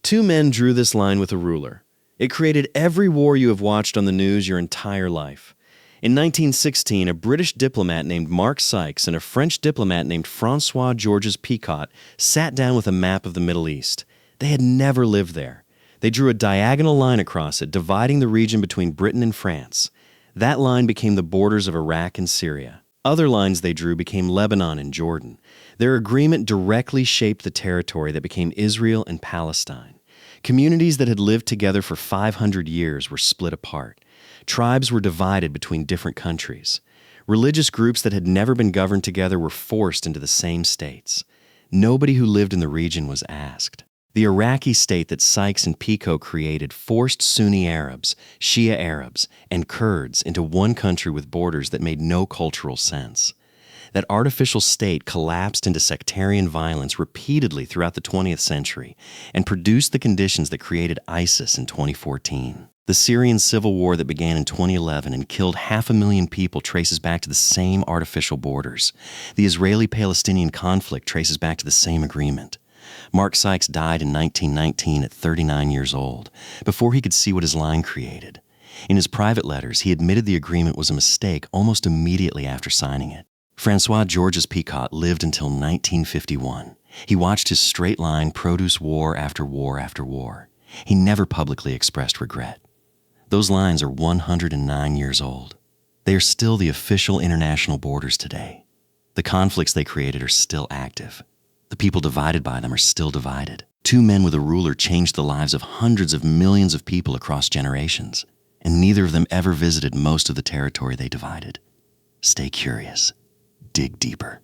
Two men drew this line with a ruler. It created every war you have watched on the news your entire life. In 1916, a British diplomat named Mark Sykes and a French diplomat named François Georges-Picot sat down with a map of the Middle East. They had never lived there. They drew a diagonal line across it, dividing the region between Britain and France. That line became the borders of Iraq and Syria. Other lines they drew became Lebanon and Jordan. Their agreement directly shaped the territory that became Israel and Palestine. Communities that had lived together for 500 years were split apart. Tribes were divided between different countries. Religious groups that had never been governed together were forced into the same states. Nobody who lived in the region was asked. The Iraqi state that Sykes and Picot created forced Sunni Arabs, Shia Arabs, and Kurds into one country with borders that made no cultural sense. That artificial state collapsed into sectarian violence repeatedly throughout the 20th century and produced the conditions that created ISIS in 2014. The Syrian civil war that began in 2011 and killed 500,000 people traces back to the same artificial borders. The Israeli-Palestinian conflict traces back to the same agreement. Mark Sykes died in 1919 at 39 years old, before he could see what his line created. In his private letters, he admitted the agreement was a mistake almost immediately after signing it. François Georges-Picot lived until 1951. He watched his straight line produce war after war after war. He never publicly expressed regret. Those lines are 109 years old. They are still the official international borders today. The conflicts they created are still active. The people divided by them are still divided. Two men with a ruler changed the lives of hundreds of millions of people across generations, and neither of them ever visited most of the territory they divided. Stay curious. Dig deeper.